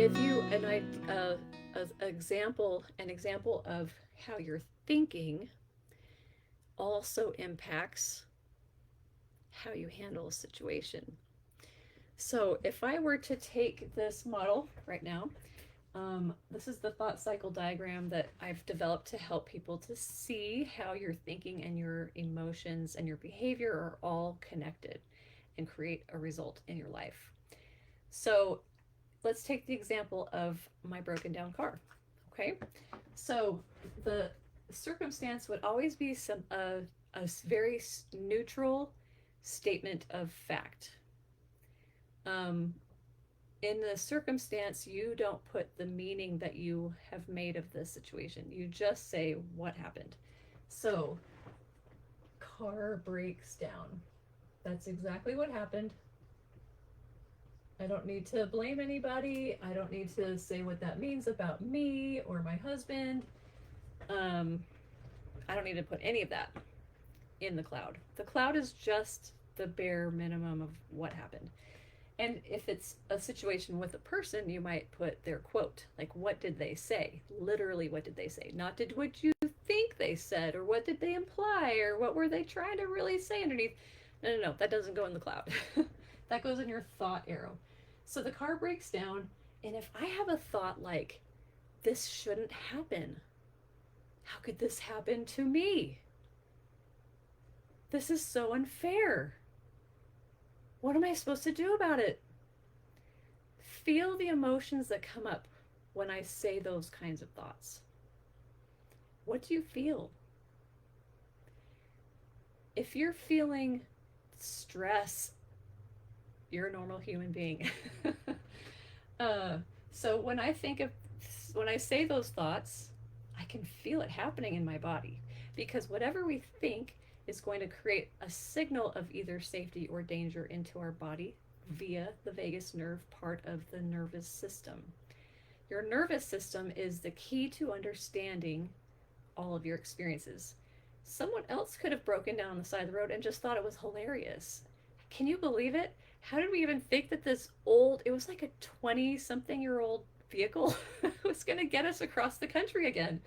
give you an example of how your thinking also impacts how you handle a situation. So if I were to take this model right now, this is the thought cycle diagram that I've developed to help people to see how your thinking and your emotions and your behavior are all connected and create a result in your life. So let's take the example of my broken down car. Okay, so the circumstance would always be a very neutral statement of fact. Um, in the circumstance, you don't put the meaning that you have made of this situation. You just say what happened. So, car breaks down. That's exactly what happened. I don't need to blame anybody. I don't need to say what that means about me or my husband. Um, I don't need to put any of that in the cloud. The cloud is just the bare minimum of what happened. And if it's a situation with a person, you might put their quote, like what did they say? Literally, what did they say? Not did what you think they said, or what did they imply, or what were they trying to really say underneath. No, no, no, that doesn't go in the cloud. That goes in your thought arrow. So the car breaks down, and if I have a thought like, this shouldn't happen, how could this happen to me? This is so unfair. What am I supposed to do about it? Feel the emotions that come up when I say those kinds of thoughts. What do you feel? If you're feeling stress, you're a normal human being. So when when I say those thoughts, I can feel it happening in my body, because whatever we think is going to create a signal of either safety or danger into our body via the vagus nerve part of the nervous system. Your nervous system is the key to understanding all of your experiences. Someone else could have broken down on the side of the road and just thought it was hilarious. Can you believe it? How did we even think that this old, it was like a 20 something year old vehicle was going to get us across the country again?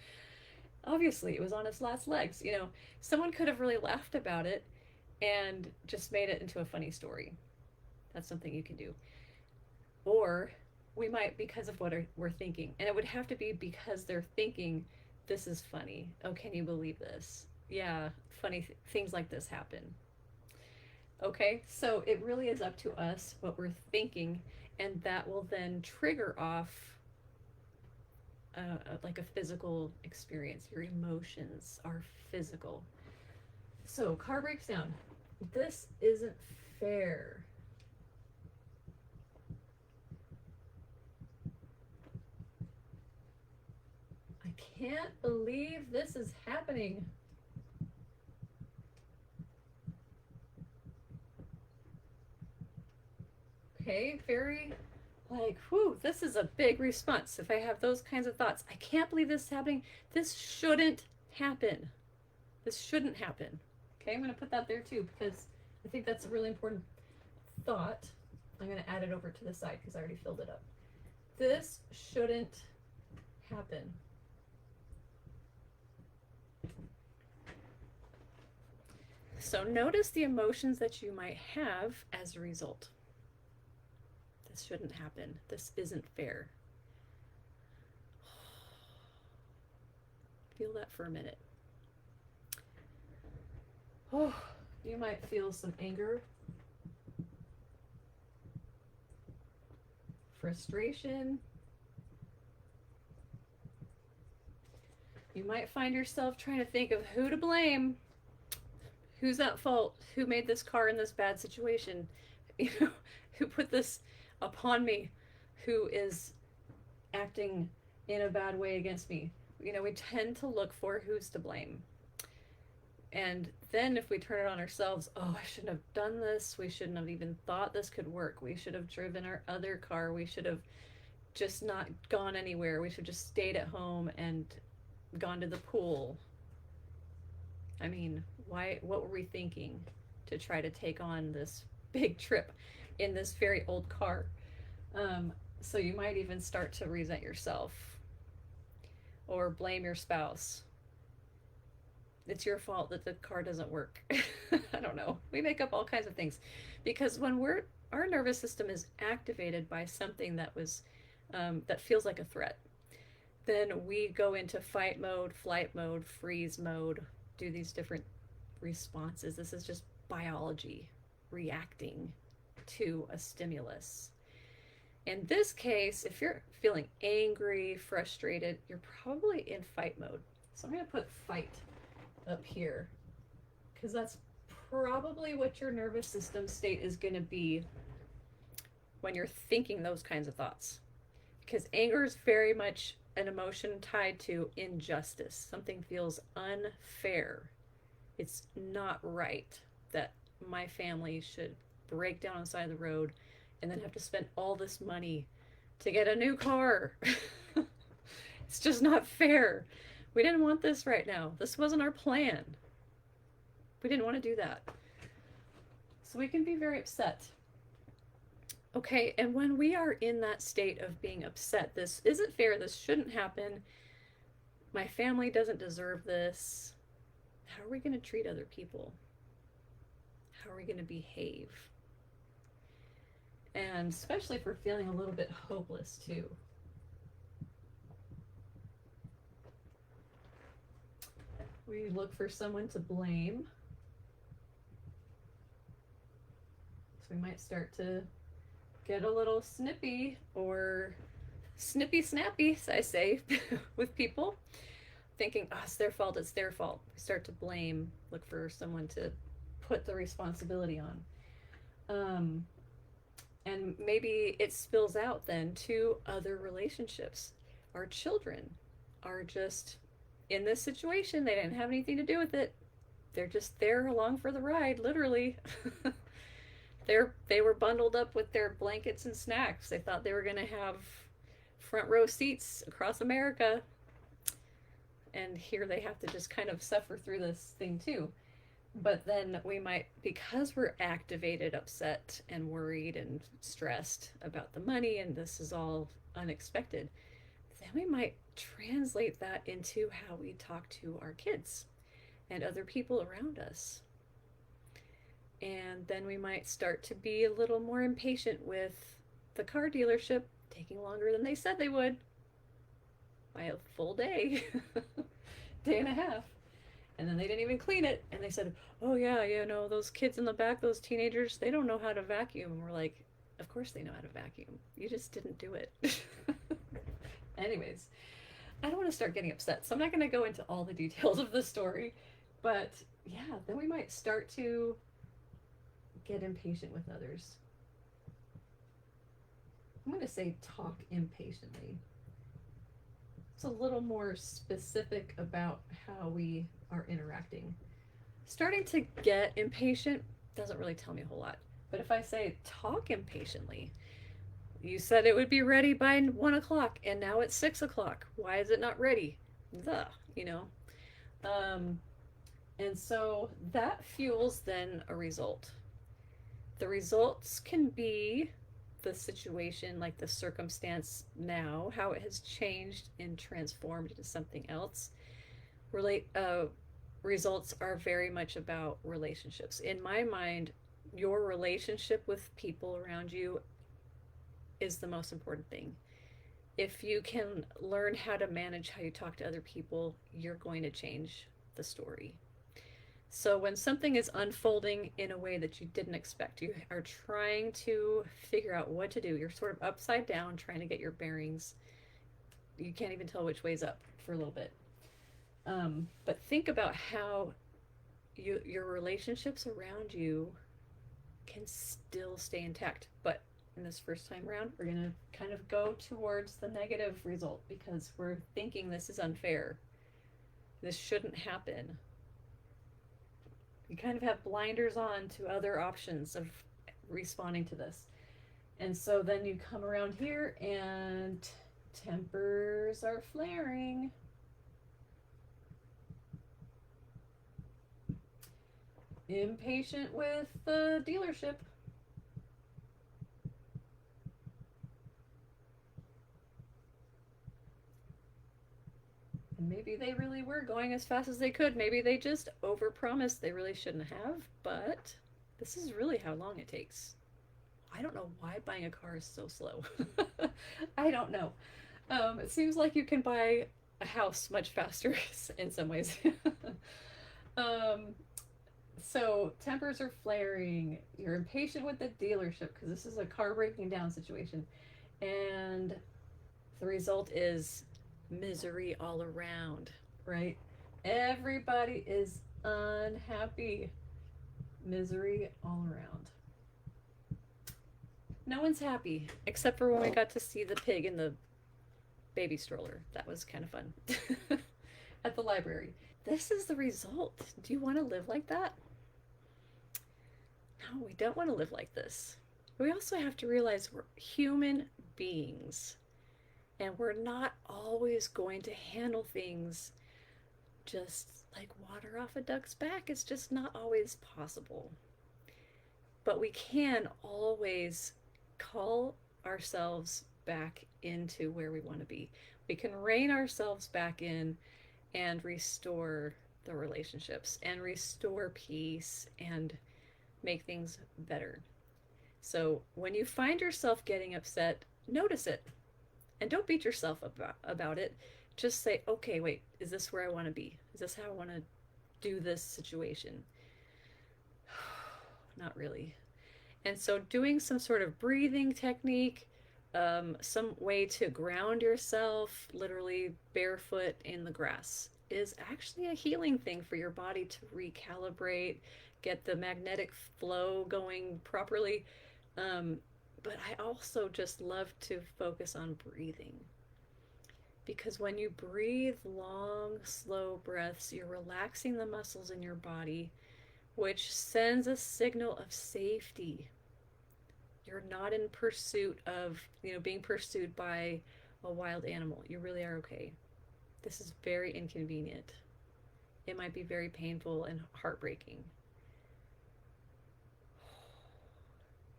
Obviously, it was on its last legs. Someone could have really laughed about it and just made it into a funny story. That's something you can do. Or we might, because of what we're thinking, and it would have to be because they're thinking, this is funny. Oh, can you believe this? Yeah, funny things like this happen. Okay, so it really is up to us what we're thinking, and that will then trigger off like a physical experience. Your emotions are physical. So, car breaks down. This isn't fair. I can't believe this is happening. Okay, very like, whew, this is a big response. If I have those kinds of thoughts, I can't believe this is happening. This shouldn't happen. This shouldn't happen. Okay, I'm going to put that there too, because I think that's a really important thought. I'm going to add it over to the side because I already filled it up. This shouldn't happen. So notice the emotions that you might have as a result. This shouldn't happen. This isn't fair. Feel that for a minute. Oh, you might feel some anger, frustration. You might find yourself trying to think of who to blame. Who's at fault? Who made this car in this bad situation? Who put this upon me? Who is acting in a bad way against me? We tend to look for who's to blame. And then if we turn it on ourselves, oh, I shouldn't have done this. We shouldn't have even thought this could work. We should have driven our other car. We should have just not gone anywhere. We should have just stayed at home and gone to the pool. I mean, what were we thinking to try to take on this big trip in this very old car? So you might even start to resent yourself or blame your spouse. It's your fault that the car doesn't work. I don't know. We make up all kinds of things because when our nervous system is activated by something that feels like a threat, then we go into fight mode, flight mode, freeze mode, do these different responses. This is just biology reacting to a stimulus. In this case, if you're feeling angry, frustrated, you're probably in fight mode. So I'm going to put fight up here because that's probably what your nervous system state is going to be when you're thinking those kinds of thoughts. Because anger is very much an emotion tied to injustice. Something feels unfair. It's not right that my family should break down on the side of the road and then have to spend all this money to get a new car. It's just not fair. We didn't want this right now. This wasn't our plan. We didn't want to do that. So we can be very upset. Okay, and when we are in that state of being upset, this isn't fair, this shouldn't happen, my family doesn't deserve this, how are we going to treat other people? How are we going to behave? And especially if we're feeling a little bit hopeless too. We look for someone to blame. So we might start to get a little snippy or snippy snappy, I say, with people, thinking, oh, it's their fault, it's their fault. We start to blame, look for someone to put the responsibility on. And maybe it spills out then to other relationships. Our children are just in this situation. They didn't have anything to do with it. They're just there along for the ride, literally. They were bundled up with their blankets and snacks. They thought they were going to have front row seats across America. And here they have to just kind of suffer through this thing too. But then we might, because we're activated, upset, and worried and stressed about the money, and this is all unexpected, then we might translate that into how we talk to our kids and other people around us. And then we might start to be a little more impatient with the car dealership taking longer than they said they would by a full day, day and a half. And then they didn't even clean it. And they said, oh, yeah, those kids in the back, those teenagers, they don't know how to vacuum. And we're like, of course they know how to vacuum. You just didn't do it. Anyways, I don't want to start getting upset. So I'm not going to go into all the details of the story. But yeah, then we might start to get impatient with others. I'm going to say talk impatiently. It's a little more specific about how we are interacting. Starting to get impatient doesn't really tell me a whole lot. But if I say talk impatiently, you said it would be ready by 1 o'clock and now it's 6 o'clock. Why is it not ready? And so that fuels then a result. The results can be the situation, like the circumstance now, how it has changed and transformed into something else. Results are very much about relationships. In my mind, your relationship with people around you is the most important thing. If you can learn how to manage how you talk to other people, you're going to change the story. So when something is unfolding in a way that you didn't expect, you are trying to figure out what to do. You're sort of upside down trying to get your bearings. You can't even tell which way's up for a little bit. But think about how your relationships around you can still stay intact. But in this first time around, we're going to kind of go towards the negative result because we're thinking this is unfair. This shouldn't happen. You kind of have blinders on to other options of responding to this. And so then you come around here and tempers are flaring. Impatient with the dealership. And maybe they really were going as fast as they could. Maybe they just overpromised they really shouldn't have, but this is really how long it takes. I don't know why buying a car is so slow. I don't know. It seems like you can buy a house much faster in some ways. um, so tempers are flaring. You're impatient with the dealership because this is a car breaking down situation, and the result is misery all around. Right? Everybody is unhappy. Misery all around. No one's happy except for when we got to see the pig in the baby stroller. That was kind of fun. At the library. This is the result. Do you want to live like that? No, we don't want to live like this. We also have to realize we're human beings and we're not always going to handle things just like water off a duck's back. It's just not always possible. But we can always call ourselves back into where we want to be. We can rein ourselves back in and restore the relationships and restore peace and make things better. So when you find yourself getting upset, notice it and don't beat yourself about it. Just say, okay, wait, is this where I want to be? Is this how I want to do this situation? Not really. And so, doing some sort of breathing technique, some way to ground yourself, literally barefoot in the grass, is actually a healing thing for your body to recalibrate, get the magnetic flow going properly. Um, but I also just love to focus on breathing because when you breathe long, slow breaths, you're relaxing the muscles in your body, which sends a signal of safety. You're not in pursuit of, being pursued by a wild animal. You really are okay. This is very inconvenient. It might be very painful and heartbreaking.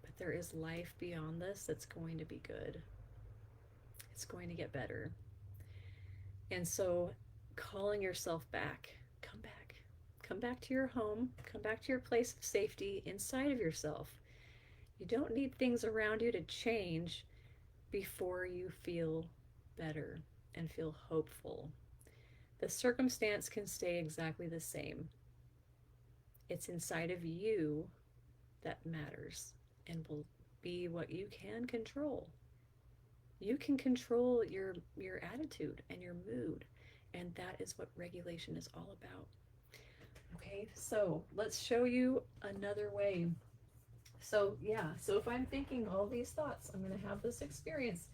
But there is life beyond this that's going to be good. It's going to get better. And so, calling yourself back, come back. Come back to your home, come back to your place of safety inside of yourself. You don't need things around you to change before you feel better and feel hopeful. The circumstance can stay exactly the same. It's inside of you that matters and will be what you can control. You can control your attitude and your mood, and that is what regulation is all about. Okay, so let's show you another way. So if I'm thinking all these thoughts, I'm going to have this experience,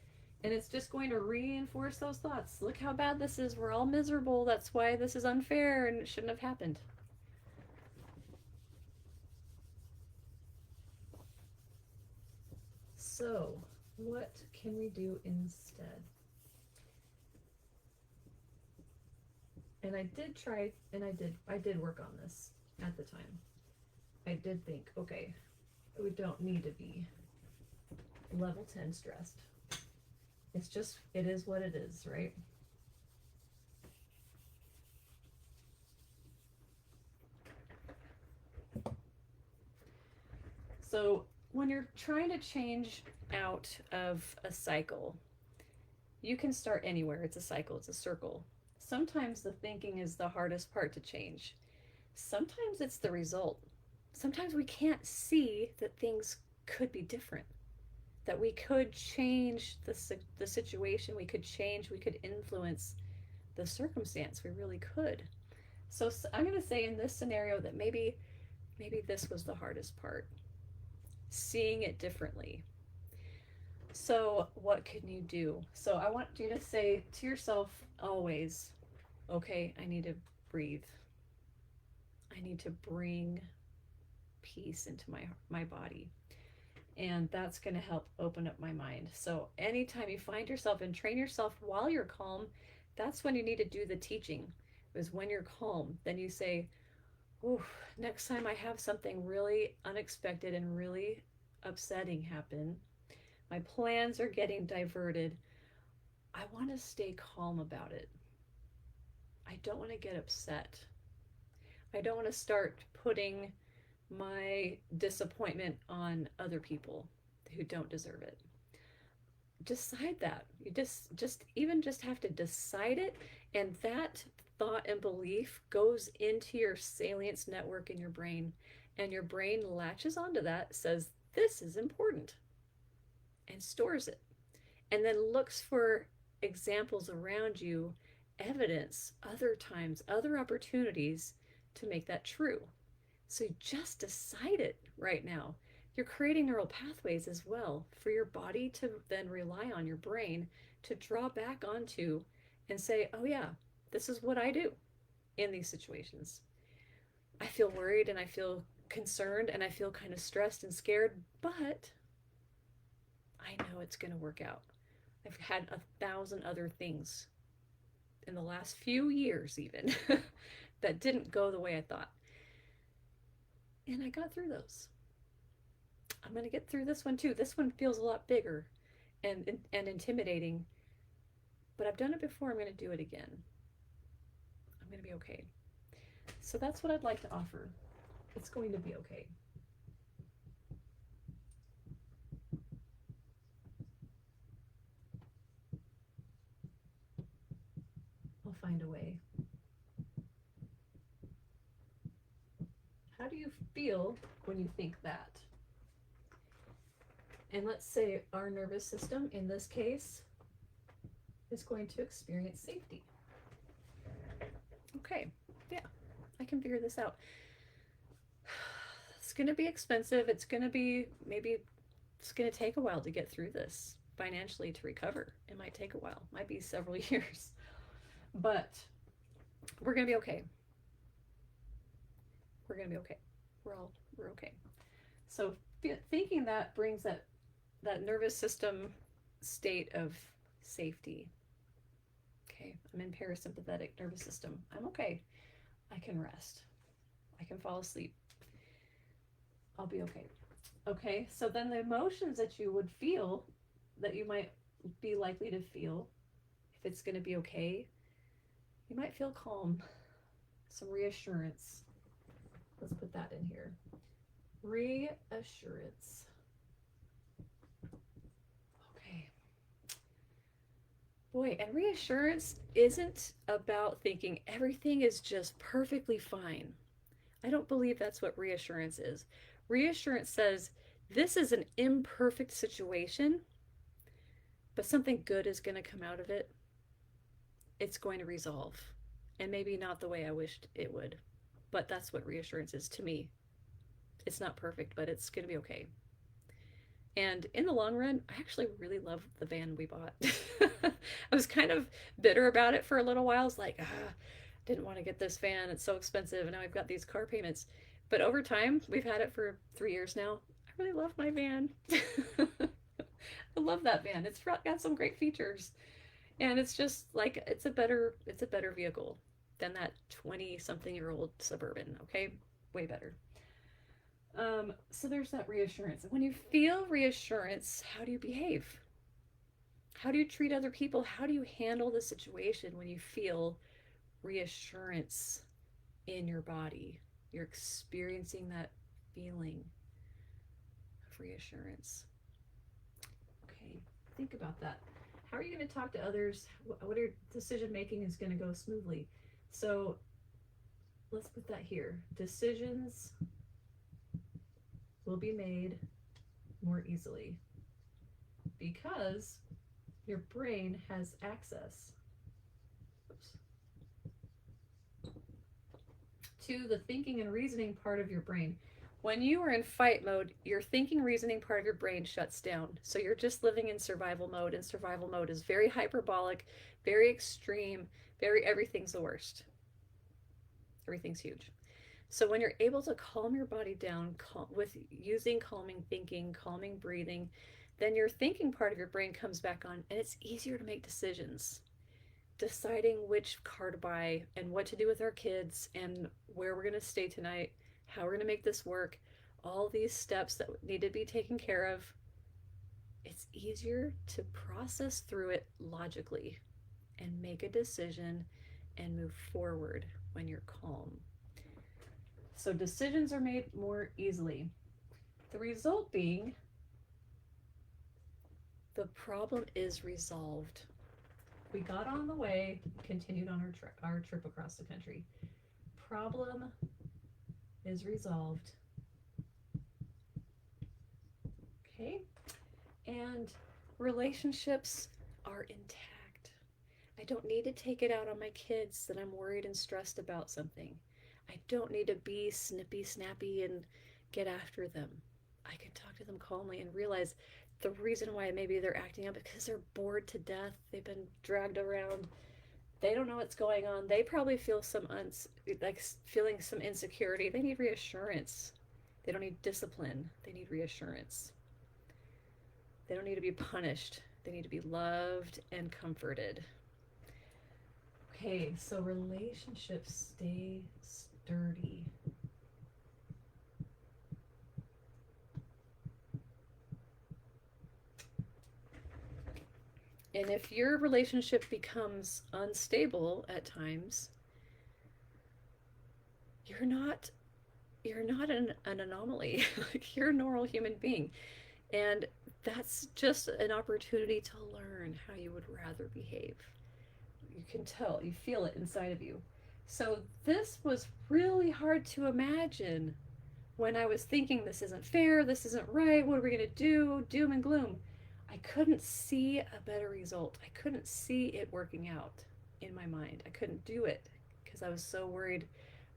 and it's just going to reinforce those thoughts. Look how bad this is. We're all miserable. That's why this is unfair and it shouldn't have happened. So what can we do instead? And I did try, and I did work on this at the time. I did think, okay, we don't need to be level 10 stressed. It is what it is, right? So when you're trying to change out of a cycle, you can start anywhere. It's a cycle, it's a circle. Sometimes the thinking is the hardest part to change. Sometimes it's the result. Sometimes we can't see that things could be different, that we could change the situation, we could influence the circumstance. We really could. So I'm going to say in this scenario that maybe this was the hardest part, seeing it differently. So what can you do? So I want you to say to yourself always, okay, I need to breathe. I need to bring peace into my body. And that's going to help open up my mind. So anytime you find yourself, and train yourself while you're calm, that's when you need to do the teaching. Is when you're calm, then you say, "Ooh, next time I have something really unexpected and really upsetting happen, my plans are getting diverted. I want to stay calm about it. I don't want to get upset. I don't want to start putting my disappointment on other people who don't deserve it. Decide that. You just even just have to decide it, and that thought and belief goes into your salience network in your brain, and your brain latches onto that, says this is important, and stores it, and then looks for examples around you, evidence, other times, other opportunities to make that true. So you just decide it right now. You're creating neural pathways as well for your body to then rely on your brain to draw back onto and say, oh, yeah, this is what I do in these situations. I feel worried and I feel concerned and I feel kind of stressed and scared, but I know it's going to work out. I've had 1,000 other things in the last few years, even that didn't go the way I thought. And I got through those. I'm going to get through this one too. This one feels a lot bigger and intimidating, but I've done it before. I'm going to do it again. I'm going to be okay. So that's what I'd like to offer. It's going to be okay. I'll find a way. How do you feel when you think that? And let's say our nervous system, in this case, is going to experience safety. Okay, yeah, I can figure this out. It's going to be expensive. It's going to be, maybe it's going to take a while to get through this financially, to recover. It might take a while, it might be several years, but we're going to be okay. We're going to be okay. We're okay. So thinking that brings that nervous system state of safety. Okay, I'm in parasympathetic nervous system. I'm okay. I can rest. I can fall asleep. I'll be okay. Okay, so then the emotions that you would feel, that you might be likely to feel, if it's going to be okay, you might feel calm, some reassurance. Let's put that in here. Reassurance. Okay. Boy, and reassurance isn't about thinking everything is just perfectly fine. I don't believe that's what reassurance is. Reassurance says this is an imperfect situation, but something good is going to come out of it. It's going to resolve. And maybe not the way I wished it would, but that's what reassurance is to me. It's not perfect, but it's going to be okay. And in the long run, I actually really love the van we bought. I was kind of bitter about it for a little while. I was like, didn't want to get this van. It's so expensive. And now I've got these car payments. But over time, we've had it for 3 years now. I really love my van. I love that van. It's got some great features. And it's just like, it's a better vehicle than that 20-something-year-old Suburban. Okay, way better. So there's that reassurance. When you feel reassurance, how do you behave? How do you treat other people? How do you handle the situation when you feel reassurance in your body? You're experiencing that feeling of reassurance. Okay, think about that. How are you going to talk to others? What are decision making is going to go smoothly? So let's put that here. Decisions will be made more easily because your brain has access to the thinking and reasoning part of your brain. When you are in fight mode, your thinking, reasoning part of your brain shuts down. So you're just living in survival mode, and survival mode is very hyperbolic, very extreme, everything's the worst. Everything's huge. So when you're able to calm your body down with using calming thinking, calming breathing, then your thinking part of your brain comes back on, and it's easier to make decisions. Deciding which car to buy and what to do with our kids and where we're going to stay tonight, how we're going to make this work, all these steps that need to be taken care of. It's easier to process through it logically and make a decision and move forward when you're calm. So decisions are made more easily. The result being the problem is resolved. We got on the way, continued on our trip across the country. Problem is resolved. Okay? And relationships are intact. I don't need to take it out on my kids that I'm worried and stressed about something. I don't need to be snippy, snappy, and get after them. I can talk to them calmly and realize the reason why maybe they're acting up is because they're bored to death. They've been dragged around. They don't know what's going on. They probably feel like feeling some insecurity. They need reassurance. They don't need discipline. They need reassurance. They don't need to be punished. They need to be loved and comforted. Okay, so relationships stay sturdy. And if your relationship becomes unstable at times, you're not an anomaly. You're a normal human being. And that's just an opportunity to learn how you would rather behave. You can tell, you feel it inside of you. So this was really hard to imagine when I was thinking this isn't fair, this isn't right, what are we going to do? Doom and gloom. I couldn't see a better result. I couldn't see it working out in my mind. I couldn't do it because I was so worried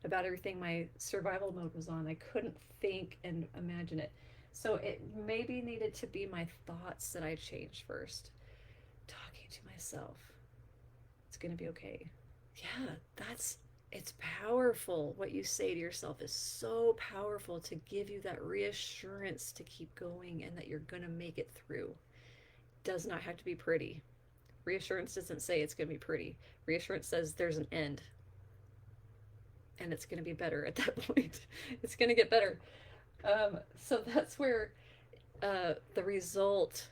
about everything my survival mode was on. I couldn't think and imagine it. So it maybe needed to be my thoughts that I changed first. Talking to myself. It's going to be okay. Yeah, it's powerful. What you say to yourself is so powerful to give you that reassurance to keep going and that you're going to make it through. Does not have to be pretty. Reassurance doesn't say it's going to be pretty. Reassurance says there's an end. And it's going to be better at that point. It's going to get better. So that's where the result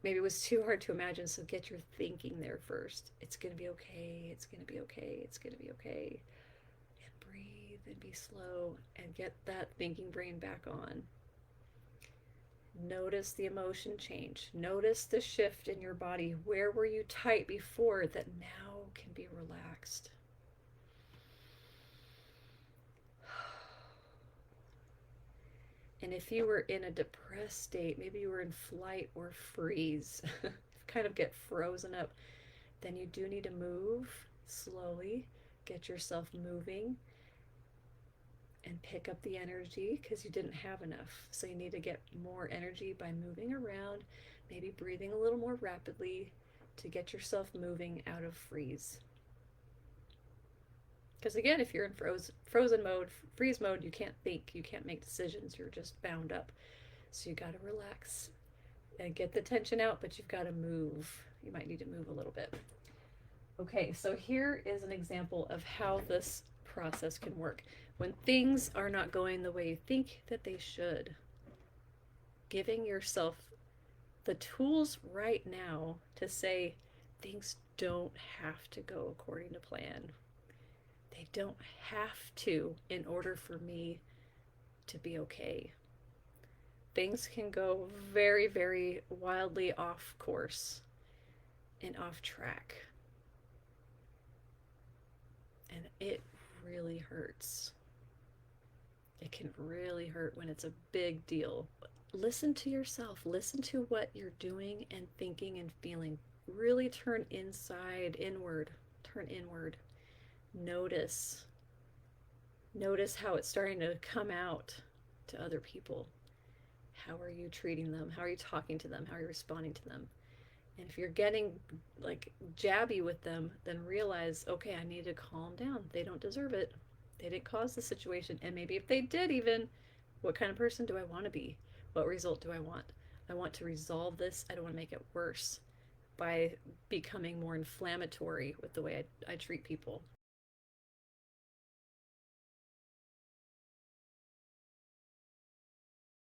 maybe was too hard to imagine. So get your thinking there first. It's going to be okay. It's going to be okay. It's going to be okay. And breathe and be slow and get that thinking brain back on. Notice the emotion change. Notice the shift in your body. Where were you tight before that now can be relaxed? And if you were in a depressed state, maybe you were in flight or freeze, kind of get frozen up, then you do need to move slowly, get yourself moving, and pick up the energy because you didn't have enough. So you need to get more energy by moving around, maybe breathing a little more rapidly to get yourself moving out of freeze. Because again, if you're in frozen mode, freeze mode, you can't think, you can't make decisions, you're just bound up. So you got to relax and get the tension out, but you've got to move. You might need to move a little bit. Okay, so here is an example of how this process can work. When things are not going the way you think that they should, giving yourself the tools right now to say things don't have to go according to plan. They don't have to in order for me to be okay. Things can go very, very wildly off course and off track. And it really hurts. It can really hurt when it's a big deal. Listen to yourself. Listen to what you're doing and thinking and feeling. Really turn inward. Turn inward. Notice how it's starting to come out to other people. How are you treating them? How are you talking to them? How are you responding to them? And if you're getting like jabby with them, then realize, okay, I need to calm down. They don't deserve it. They didn't cause the situation. And maybe if they did, even, what kind of person do I want to be? What result do I want? I want to resolve this. I don't want to make it worse by becoming more inflammatory with the way I treat people.